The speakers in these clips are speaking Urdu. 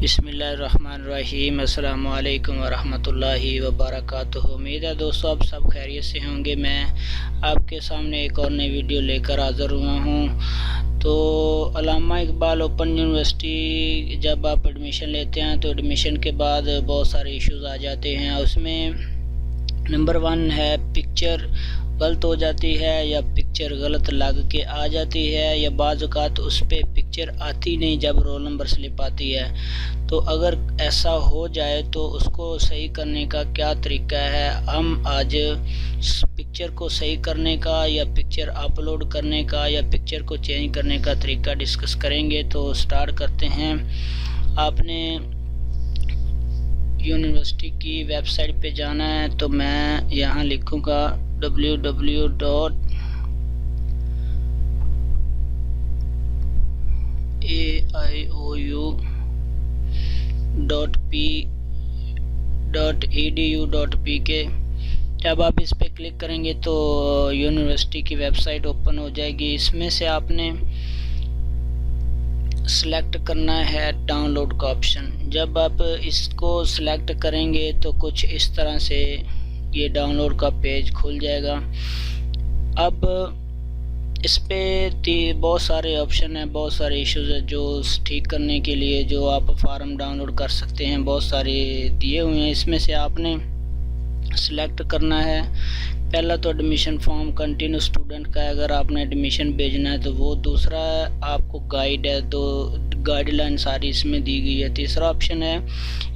بسم اللہ الرحمن الرحیم۔ السلام علیکم ورحمۃ اللہ وبرکاتہ۔ امید ہے دوستو آپ سب خیریت سے ہوں گے۔ میں آپ کے سامنے ایک اور نئی ویڈیو لے کر حاضر ہوا ہوں۔ تو علامہ اقبال اوپن یونیورسٹی جب آپ ایڈمیشن لیتے ہیں تو ایڈمیشن کے بعد بہت سارے ایشوز آ جاتے ہیں۔ اس میں نمبر 1 ہے پکچر غلط ہو جاتی ہے یا پکچر غلط لگ کے آ جاتی ہے، یا بعض اوقات اس پہ پکچر آتی نہیں جب رول نمبر سلپ آتی ہے۔ تو اگر ایسا ہو جائے تو اس کو صحیح کرنے کا کیا طریقہ ہے، ہم آج پکچر کو صحیح کرنے کا یا پکچر اپلوڈ کرنے کا یا پکچر کو چینج کرنے کا طریقہ ڈسکس کریں گے۔ تو سٹارٹ کرتے ہیں۔ آپ نے یونیورسٹی کی ویب سائٹ پہ جانا ہے، تو میں یہاں لکھوں گا www.aiou.p.edu.pk۔ جب آپ اس پہ کلک کریں گے تو یونیورسٹی کی ویب سائٹ اوپن ہو جائے گی۔ اس میں سے آپ نے سلیکٹ کرنا ہے ڈاؤن لوڈ کا آپشن۔ جب آپ اس کو سلیکٹ کریں گے تو کچھ اس طرح سے یہ ڈاؤن لوڈ کا پیج کھل جائے گا۔ اب اس پہ بہت سارے آپشن ہیں، بہت سارے ایشوز ہیں جو ٹھیک کرنے کے لیے جو آپ فارم ڈاؤن لوڈ کر سکتے ہیں، بہت سارے دیے ہوئے ہیں۔ اس میں سے آپ نے سلیکٹ کرنا ہے۔ پہلا تو ایڈمیشن فارم کنٹینیو اسٹوڈنٹ کا ہے، اگر آپ نے ایڈمیشن بھیجنا ہے تو وہ۔ دوسرا آپ کو گائیڈ ہے، تو گائیڈ لائن ساری اس میں دی گئی ہے۔ تیسرا آپشن ہے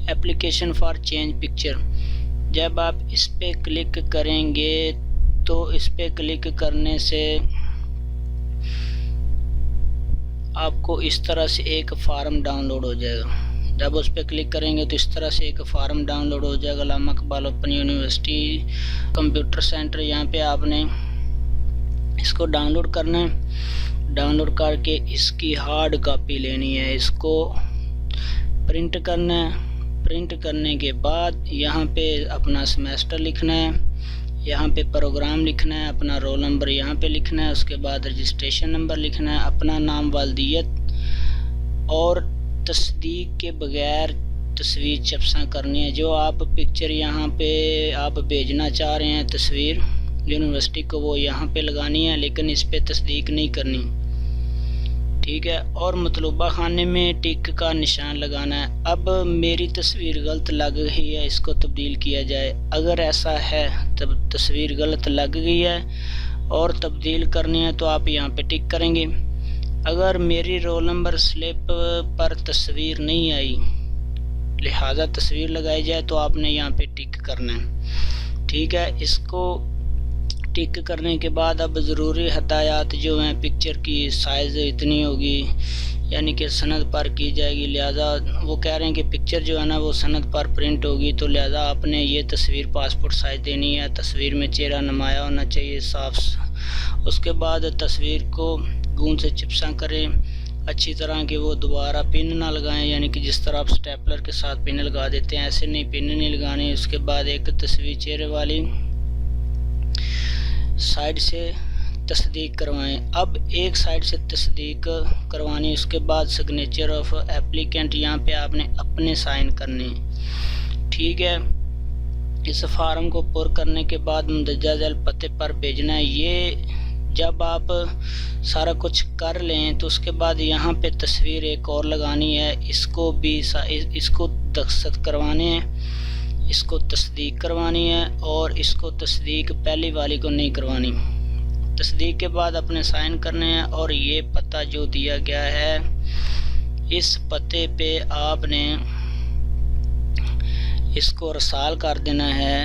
اپلیکیشن فار چینج پکچر۔ جب آپ اس پہ کلک کریں گے تو اس پہ کلک کرنے سے آپ کو اس طرح سے ایک فارم ڈاؤن لوڈ ہو جائے گا۔ جب اس پہ کلک کریں گے تو اس طرح سے ایک فارم ڈاؤن لوڈ ہو جائے گا، علامہ Iqbal open university computer centre. یہاں پہ آپ نے اس کو ڈاؤن لوڈ کرنا ہے۔ ڈاؤن لوڈ کر کے اس کی ہارڈ کاپی لینی ہے، اس کو پرنٹ کرنا ہے۔ پرنٹ کرنے کے بعد یہاں پہ اپنا سیمیسٹر لکھنا ہے، یہاں پہ پروگرام لکھنا ہے، اپنا رول نمبر یہاں پہ لکھنا ہے، اس کے بعد رجسٹریشن نمبر لکھنا ہے، اپنا نام، والدیت، اور تصدیق کے بغیر تصویر چپساں کرنی ہے۔ جو آپ پکچر یہاں پہ آپ بھیجنا چاہ رہے ہیں تصویر یونیورسٹی کو، وہ یہاں پہ لگانی ہے، لیکن اس پہ تصدیق نہیں کرنی، ٹھیک ہے۔ اور مطلوبہ خانے میں ٹک کا نشان لگانا ہے۔ اب میری تصویر غلط لگ گئی ہے، اس کو تبدیل کیا جائے۔ اگر ایسا ہے تب تصویر غلط لگ گئی ہے اور تبدیل کرنی ہے تو آپ یہاں پہ ٹک کریں گے۔ اگر میری رول نمبر سلپ پر تصویر نہیں آئی لہذا تصویر لگائی جائے تو آپ نے یہاں پہ ٹک کرنا ہے، ٹھیک ہے۔ اس کو ٹک کرنے کے بعد اب ضروری ہدایات جو ہیں، پکچر کی سائز اتنی ہوگی یعنی کہ سند پر کی جائے گی، لہذا وہ کہہ رہے ہیں کہ پکچر جو ہے نا وہ سند پر پرنٹ ہوگی، تو لہذا آپ نے یہ تصویر پاسپورٹ سائز دینی ہے۔ تصویر میں چہرہ نمایاں ہونا چاہیے، صاف۔ اس کے بعد تصویر کو گوند سے چپساں کریں اچھی طرح کہ وہ دوبارہ پن نہ لگائیں، یعنی کہ جس طرح آپ سٹیپلر کے ساتھ پن لگا دیتے ہیں ایسے نہیں، پن نہیں لگانی۔ اس کے بعد ایک تصویر چہرے والی سائڈ سے تصدیق کروائیں۔ اب ایک سائڈ سے تصدیق کروانی، اس کے بعد سگنیچر آف ایپلیکینٹ، یہاں پہ آپ نے اپنے سائن کرنے، ٹھیک ہے۔ اس فارم کو پر کرنے کے بعد مندرجہ ذیل پتے پر بھیجنا ہے۔ یہ جب آپ سارا کچھ کر لیں تو اس کے بعد یہاں پہ تصویر ایک اور لگانی ہے، اس کو بھی اس کو دستخط کروانے ہیں، اس کو تصدیق کروانی ہے، اور اس کو تصدیق پہلی والی کو نہیں کروانی۔ تصدیق کے بعد اپنے سائن کرنے ہیں، اور یہ پتہ جو دیا گیا ہے اس پتے پہ آپ نے اس کو ارسال کر دینا ہے۔